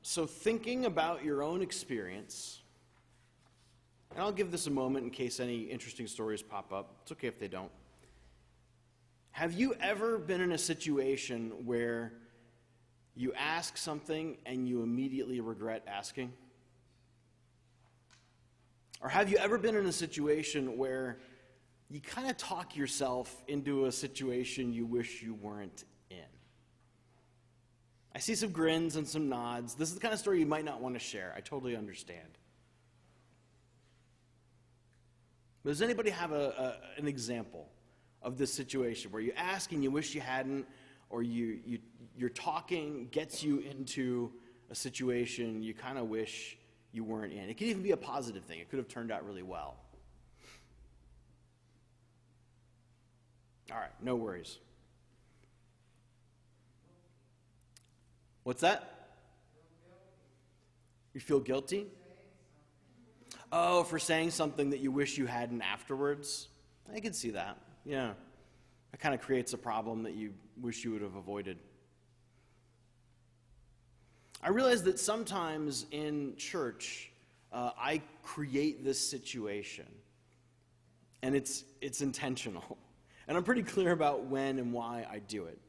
So thinking about your own experience, and I'll give this a moment in case any interesting stories pop up. It's okay if they don't. Have you ever been in a situation where you ask something and you immediately regret asking? Or have you ever been in a situation where you kind of talk yourself into a situation you wish you weren't in? I see some grins and some nods. This is the kind of story you might not want to share. I totally understand. But does anybody have an example of this situation where you ask and you wish you hadn't, or you're talking gets you into a situation you kind of wish you weren't in? It could even be a positive thing. It could have turned out really well. All right, no worries. What's that? You feel guilty? Oh, for saying something that you wish you hadn't afterwards? I can see that. Yeah. It kind of creates a problem that you wish you would have avoided. I realize that sometimes in church, I create this situation, and it's intentional. And I'm pretty clear about when and why I do it.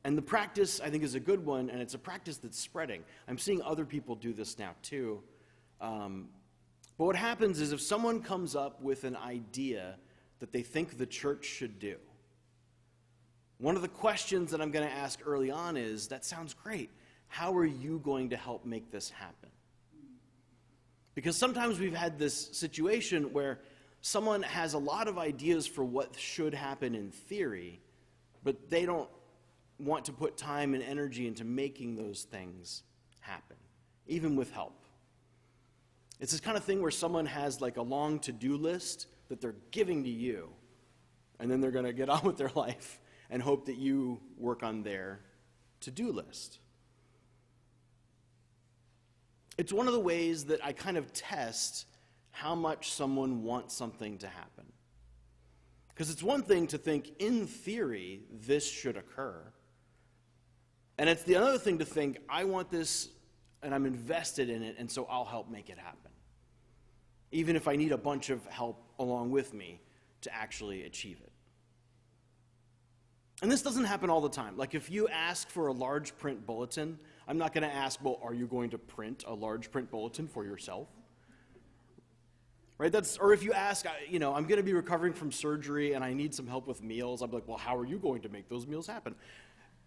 And the practice, I think, is a good one, and it's a practice that's spreading. I'm seeing other people do this now, too. But what happens is if someone comes up with an idea that they think the church should do, one of the questions that I'm going to ask early on is, that sounds great. How are you going to help make this happen? Because sometimes we've had this situation where someone has a lot of ideas for what should happen in theory, but they don't want to put time and energy into making those things happen, even with help. It's this kind of thing where someone has like a long to-do list that they're giving to you, and then they're going to get on with their life and hope that you work on their to-do list. It's one of the ways that I kind of test how much someone wants something to happen. Because it's one thing to think, in theory, this should occur. And it's the other thing to think, I want this and I'm invested in it, and so I'll help make it happen. Even if I need a bunch of help along with me to actually achieve it. And this doesn't happen all the time. Like if you ask for a large print bulletin, I'm not going to ask, well, are you going to print a large print bulletin for yourself? Right? Or if you ask, I'm going to be recovering from surgery and I need some help with meals, I'm like, well, how are you going to make those meals happen?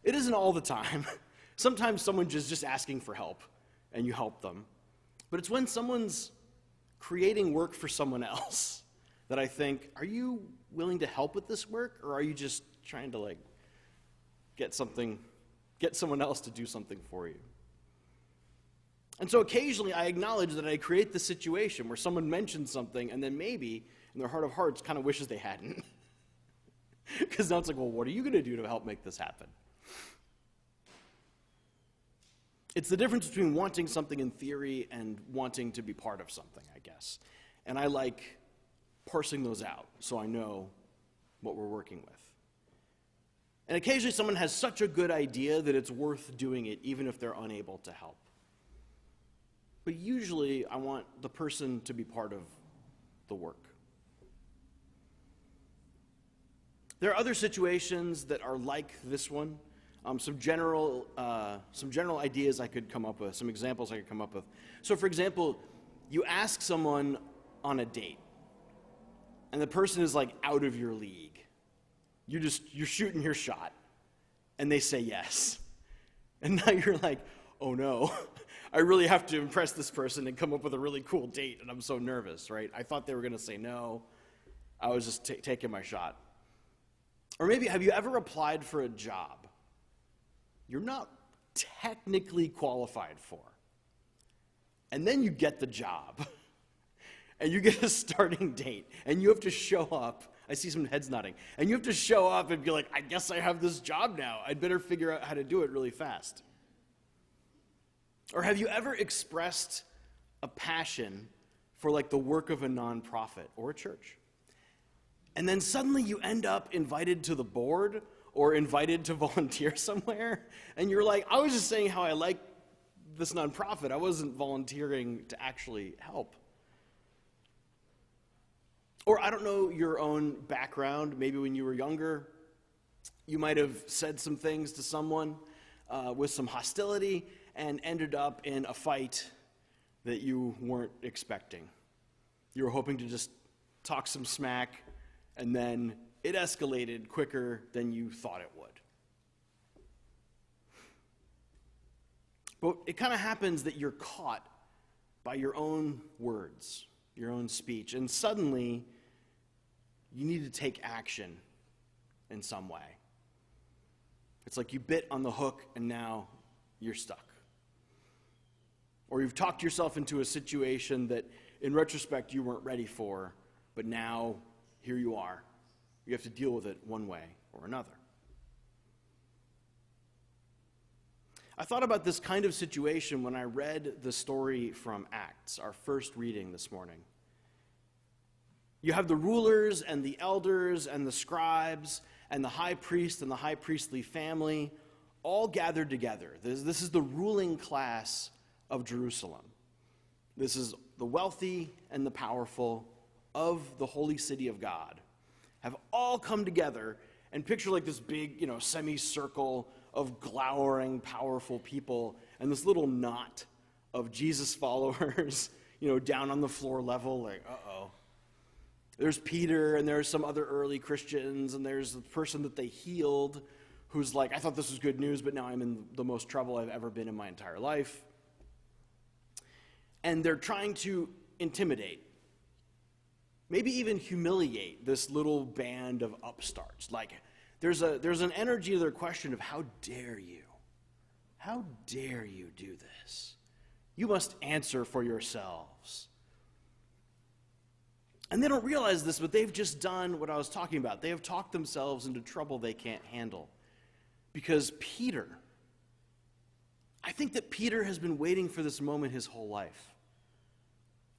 It isn't all the time. Sometimes someone's just asking for help and you help them. But it's when someone's creating work for someone else that I think, are you willing to help with this work, or are you just trying to get someone else to do something for you? And so occasionally I acknowledge that I create the situation where someone mentions something and then maybe in their heart of hearts kind of wishes they hadn't. Because now it's like, well, what are you going to do to help make this happen? It's the difference between wanting something in theory and wanting to be part of something, I guess. And I like parsing those out so I know what we're working with. And occasionally someone has such a good idea that it's worth doing it even if they're unable to help. But usually I want the person to be part of the work. There are other situations that are like this one. Some general ideas I could come up with, some examples I could come up with. So for example, you ask someone on a date, and the person is out of your league. You're shooting your shot, and they say yes. And now you're like, oh no, I really have to impress this person and come up with a really cool date, and I'm so nervous, right? I thought they were going to say no. I was just taking my shot. Or maybe, have you ever applied for a job you're not technically qualified for, and then you get the job, and you get a starting date, and you have to show up. I see some heads nodding. And you have to show up and be like, I guess I have this job now. I'd better figure out how to do it really fast. Or have you ever expressed a passion for the work of a nonprofit or a church? And then suddenly you end up invited to the board or invited to volunteer somewhere, and you're like, I was just saying how I like this nonprofit. I wasn't volunteering to actually help. Or I don't know your own background. Maybe when you were younger, you might have said some things to someone with some hostility and ended up in a fight that you weren't expecting. You were hoping to just talk some smack, and then it escalated quicker than you thought it would. But it kind of happens that you're caught by your own words, your own speech, and suddenly you need to take action in some way. It's like you bit on the hook and now you're stuck. Or you've talked yourself into a situation that in retrospect you weren't ready for, but now here you are. You have to deal with it one way or another. I thought about this kind of situation when I read the story from Acts, our first reading this morning. You have the rulers and the elders and the scribes and the high priest and the high priestly family all gathered together. This is the ruling class of Jerusalem. This is the wealthy and the powerful of the holy city of God have all come together, and picture like this big, semicircle of glowering, powerful people, and this little knot of Jesus followers, down on the floor level, like, uh-oh. There's Peter, and there's some other early Christians, and there's the person that they healed, who's like, I thought this was good news, but now I'm in the most trouble I've ever been in my entire life. And they're trying to intimidate, maybe even humiliate this little band of upstarts. Like, there's an energy to their question of, how dare you? How dare you do this? You must answer for yourselves. And they don't realize this, but they've just done what I was talking about. They have talked themselves into trouble they can't handle. Because Peter, I think that Peter has been waiting for this moment his whole life.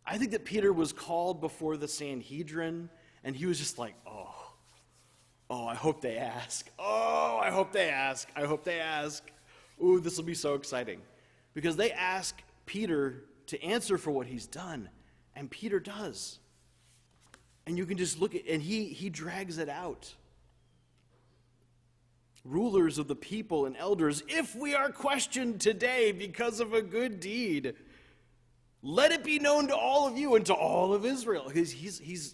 I think that Peter was called before the Sanhedrin, and he was just like, oh, I hope they ask. Oh, I hope they ask. I hope they ask. Ooh, this will be so exciting. Because they ask Peter to answer for what he's done, and Peter does. And you can just look at, and he drags it out. Rulers of the people and elders, if we are questioned today because of a good deed, let it be known to all of you and to all of Israel. Because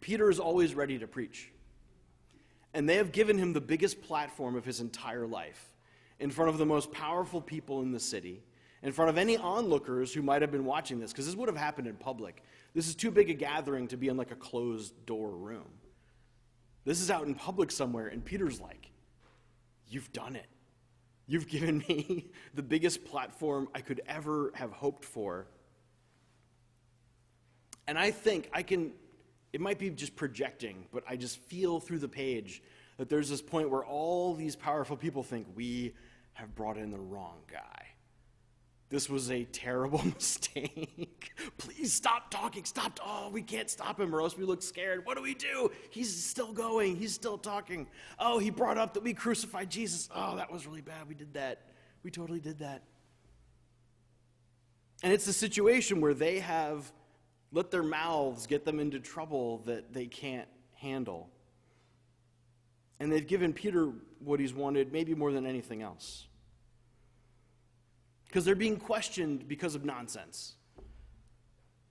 Peter is always ready to preach. And they have given him the biggest platform of his entire life, in front of the most powerful people in the city, in front of any onlookers who might have been watching this, because this would have happened in public. This is too big a gathering to be in like a closed door room. This is out in public somewhere, and Peter's like, you've done it. You've given me the biggest platform I could ever have hoped for. And I think it might be just projecting, but I just feel through the page that there's this point where all these powerful people think, we have brought in the wrong guy. This was a terrible mistake. Please stop talking. Stop. Oh, we can't stop him or else we look scared. What do we do? He's still going. He's still talking. Oh, he brought up that we crucified Jesus. Oh, that was really bad. We did that. We totally did that. And it's a situation where they have let their mouths get them into trouble that they can't handle. And they've given Peter what he's wanted, maybe more than anything else. Because they're being questioned because of nonsense.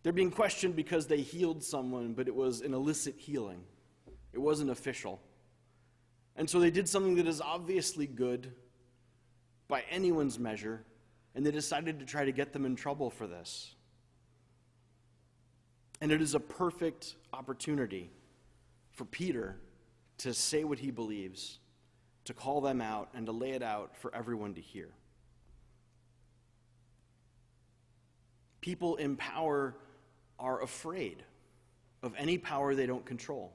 They're being questioned because they healed someone, but it was an illicit healing. It wasn't official. And so they did something that is obviously good by anyone's measure, and they decided to try to get them in trouble for this. And it is a perfect opportunity for Peter to say what he believes, to call them out, and to lay it out for everyone to hear. People in power are afraid of any power they don't control.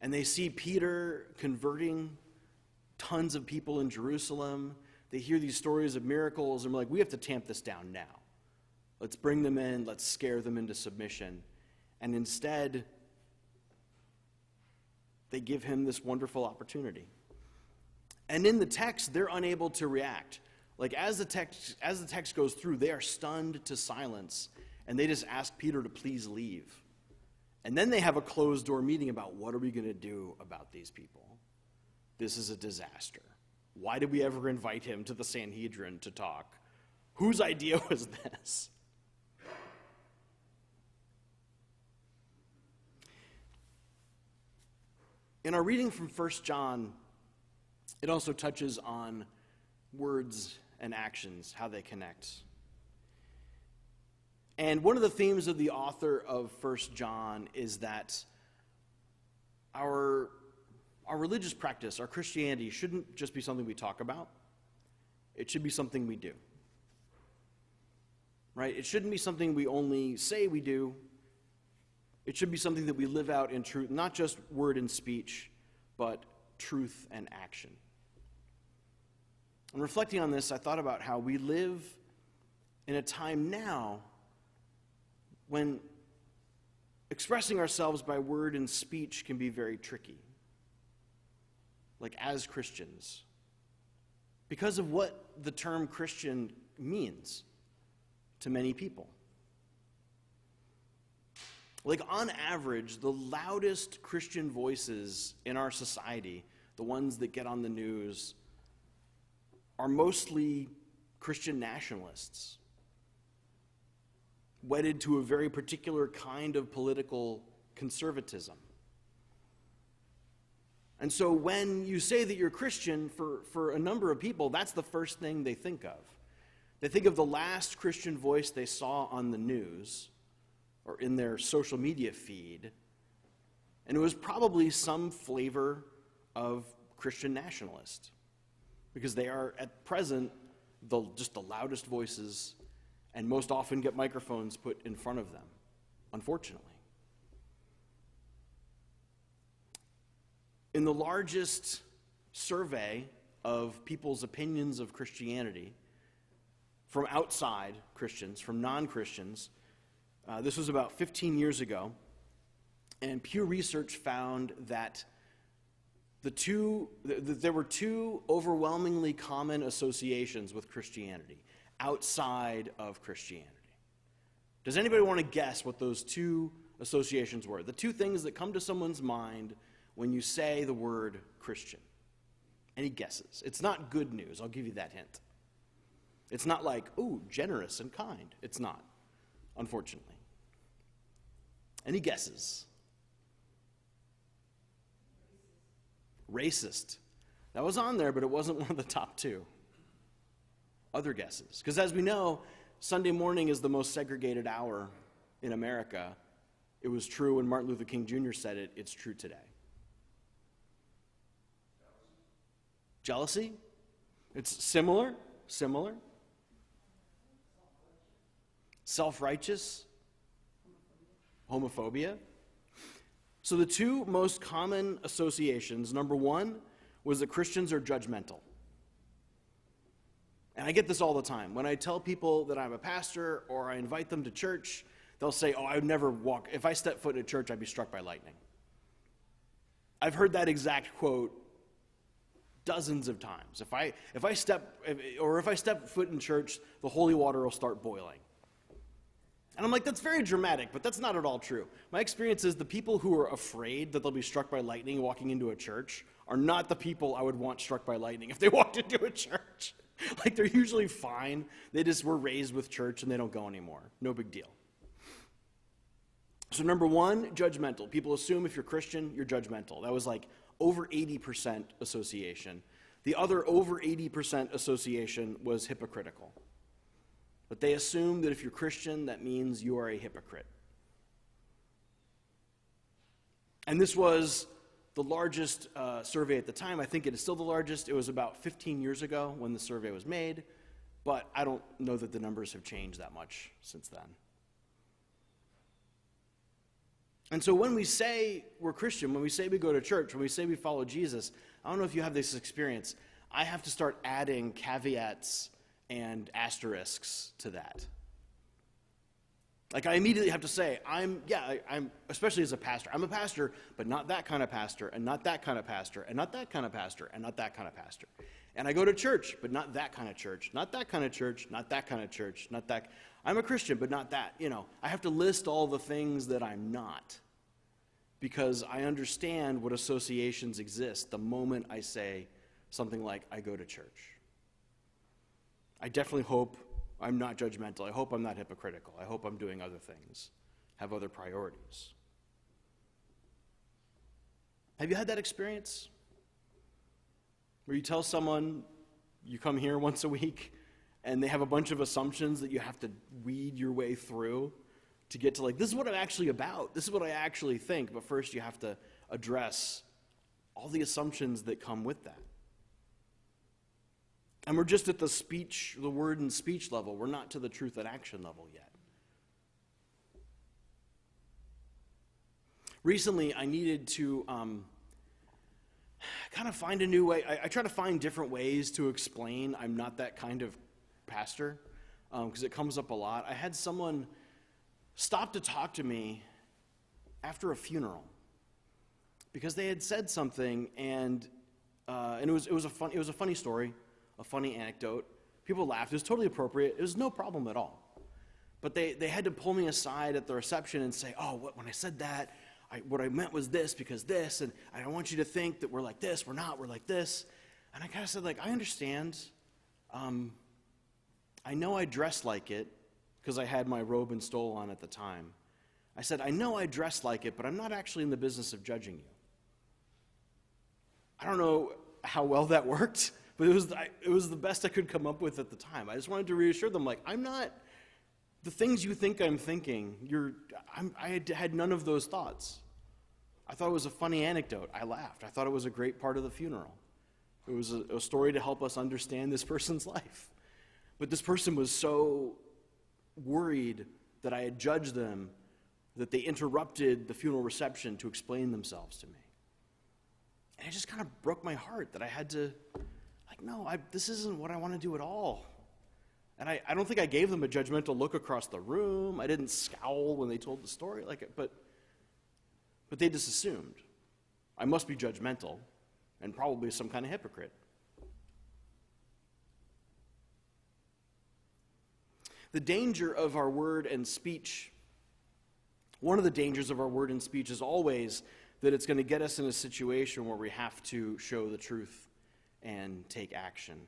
And they see Peter converting tons of people in Jerusalem. They hear these stories of miracles, and we're like, we have to tamp this down now. Let's bring them in. Let's scare them into submission. And instead, they give him this wonderful opportunity. And in the text, they're unable to react. Like as the text goes through, they are stunned to silence, and they just ask Peter to please leave. And then they have a closed-door meeting about what are we going to do about these people. This is a disaster. Why did we ever invite him to the Sanhedrin to talk? Whose idea was this? In our reading from 1 John, it also touches on words and actions, how they connect. And one of the themes of the author of 1 John is that our religious practice, our Christianity, shouldn't just be something we talk about. It should be something we do. Right? It shouldn't be something we only say we do. It should be something that we live out in truth, not just word and speech, but truth and action. And reflecting on this, I thought about how we live in a time now when expressing ourselves by word and speech can be very tricky. Like as Christians. Because of what the term Christian means to many people. Like on average, the loudest Christian voices in our society, the ones that get on the news, are mostly Christian nationalists, wedded to a very particular kind of political conservatism. And so when you say that you're Christian, for a number of people, that's the first thing they think of. They think of the last Christian voice they saw on the news or in their social media feed, and it was probably some flavor of Christian nationalist, because they are at present just the loudest voices and most often get microphones put in front of them, unfortunately. In the largest survey of people's opinions of Christianity from outside Christians, from non-Christians, this was about 15 years ago, and Pew Research found that there were two overwhelmingly common associations with Christianity outside of Christianity. Does anybody want to guess what those two associations were? The two things that come to someone's mind when you say the word Christian. Any guesses? It's not good news, I'll give you that hint. It's not like, ooh, generous and kind. It's not, unfortunately. Any guesses? Racist. That was on there, but it wasn't one of the top two. Other guesses? Because as we know, Sunday morning is the most segregated hour in America. It was true when Martin Luther King Jr. said it. It's true today. Jealousy? It's similar. Self-righteous? Homophobia? So the two most common associations, number one, was that Christians are judgmental. And I get this all the time. When I tell people that I'm a pastor or I invite them to church, they'll say, oh, I would never walk. If I step foot in a church, I'd be struck by lightning. I've heard that exact quote dozens of times. If I step foot in church, the holy water will start boiling. And I'm like, that's very dramatic, but that's not at all true. My experience is the people who are afraid that they'll be struck by lightning walking into a church are not the people I would want struck by lightning if they walked into a church. Like, they're usually fine. They just were raised with church and they don't go anymore. No big deal. So number one, judgmental. People assume if you're Christian, you're judgmental. That was like over 80% association. The other over 80% association was hypocritical. But they assume that if you're Christian, that means you are a hypocrite. And this was the largest survey at the time. I think it is still the largest. It was about 15 years ago when the survey was made, but I don't know that the numbers have changed that much since then. And so when we say we're Christian, when we say we go to church, when we say we follow Jesus, I don't know if you have this experience, I have to start adding caveats and asterisks to that. Like, I immediately have to say, I'm especially as a pastor, I'm a pastor, but not that kind of pastor, and not that kind of pastor, and not that kind of pastor, and not that kind of pastor. And I go to church, but not that kind of church, not that kind of church, not that kind of church, not that. I'm a Christian, but not that. I have to list all the things that I'm not because I understand what associations exist the moment I say something like, I go to church. I definitely hope I'm not judgmental. I hope I'm not hypocritical. I hope I'm doing other things, have other priorities. Have you had that experience? Where you tell someone you come here once a week and they have a bunch of assumptions that you have to weed your way through to get to this is what I'm actually about. This is what I actually think. But first you have to address all the assumptions that come with that. And we're just at the word and speech level. We're not to the truth and action level yet. Recently, I needed to kind of find a new way. I try to find different ways to explain I'm not that kind of pastor because it comes up a lot. I had someone stop to talk to me after a funeral because they had said something and it was a funny story, a funny anecdote. People laughed. It was totally appropriate. It was no problem at all. But they had to pull me aside at the reception and say, when I said that, what I meant was this because this, and I don't want you to think that we're like this, we're not, we're like this. And I kind of said, I understand. I know I dress like it because I had my robe and stole on at the time. I said, I know I dress like it, but I'm not actually in the business of judging you. I don't know how well that worked, but it was the best I could come up with at the time. I just wanted to reassure them, I'm not the things you think I'm thinking. I had none of those thoughts. I thought it was a funny anecdote. I laughed. I thought it was a great part of the funeral. It was a story to help us understand this person's life. But this person was so worried that I had judged them that they interrupted the funeral reception to explain themselves to me. And it just kind of broke my heart that I had to, no, this isn't what I want to do at all. And I don't think I gave them a judgmental look across the room. I didn't scowl when they told the story, but they just assumed I must be judgmental and probably some kind of hypocrite. The danger of our word and speech, one of the dangers of our word and speech is always that it's going to get us in a situation where we have to show the truth and take action.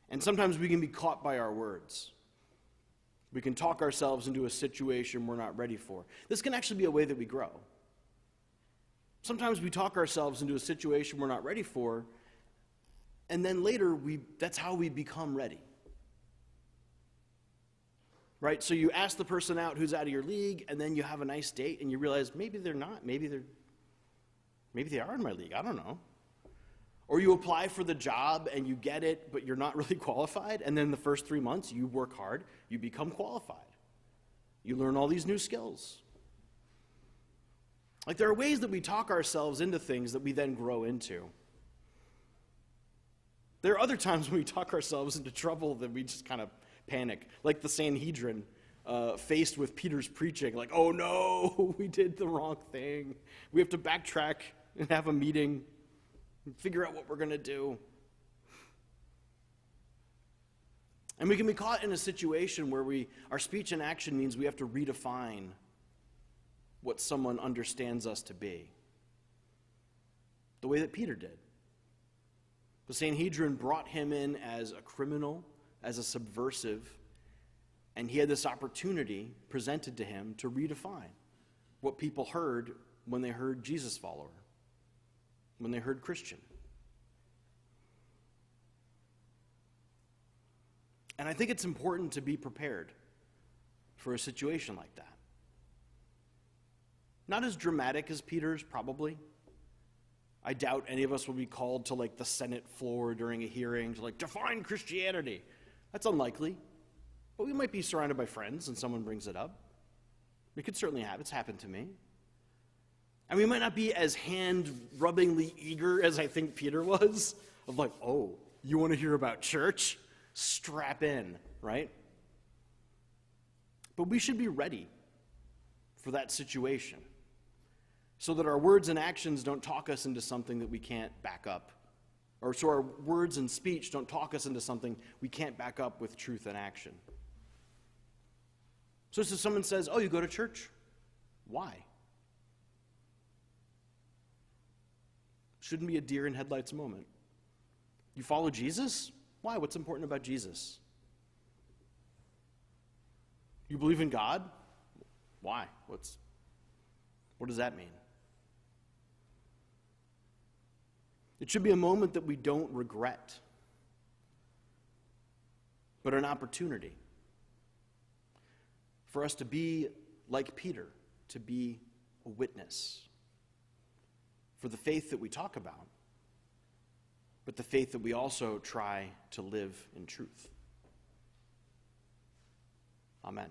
And sometimes we can be caught by our words. We can talk ourselves into a situation we're not ready for. This can actually be a way that we grow. Sometimes we talk ourselves into a situation we're not ready for, and then later that's how we become ready. Right? So you ask the person out who's out of your league, and then you have a nice date, and you realize maybe they're not. Maybe they are in my league. I don't know. Or you apply for the job and you get it, but you're not really qualified. And then the first 3 months, you work hard, you become qualified. You learn all these new skills. There are ways that we talk ourselves into things that we then grow into. There are other times when we talk ourselves into trouble that we just kind of panic. Like the Sanhedrin faced with Peter's preaching. Oh no, we did the wrong thing. We have to backtrack and have a meeting. Figure out what we're going to do. And we can be caught in a situation where our speech and action means we have to redefine what someone understands us to be. The way that Peter did. The Sanhedrin brought him in as a criminal, as a subversive, and he had this opportunity presented to him to redefine what people heard when they heard Jesus follower. When they heard Christian. And I think it's important to be prepared for a situation like that. Not as dramatic as Peter's, probably. I doubt any of us will be called to the Senate floor during a hearing to define Christianity. That's unlikely. But we might be surrounded by friends and someone brings it up. It could certainly happen. It's happened to me. And we might not be as hand-rubbingly eager as I think Peter was, of oh, you want to hear about church? Strap in, right? But we should be ready for that situation so that our words and actions don't talk us into something that we can't back up Or so our words and speech don't talk us into something we can't back up with truth and action. So if someone says, oh, you go to church? Why? Shouldn't be a deer in headlights moment. You follow Jesus? Why? What's important about Jesus? You believe in God? Why? What does that mean? It should be a moment that we don't regret, but an opportunity for us to be like Peter, to be a witness for the faith that we talk about, but the faith that we also try to live in truth. Amen.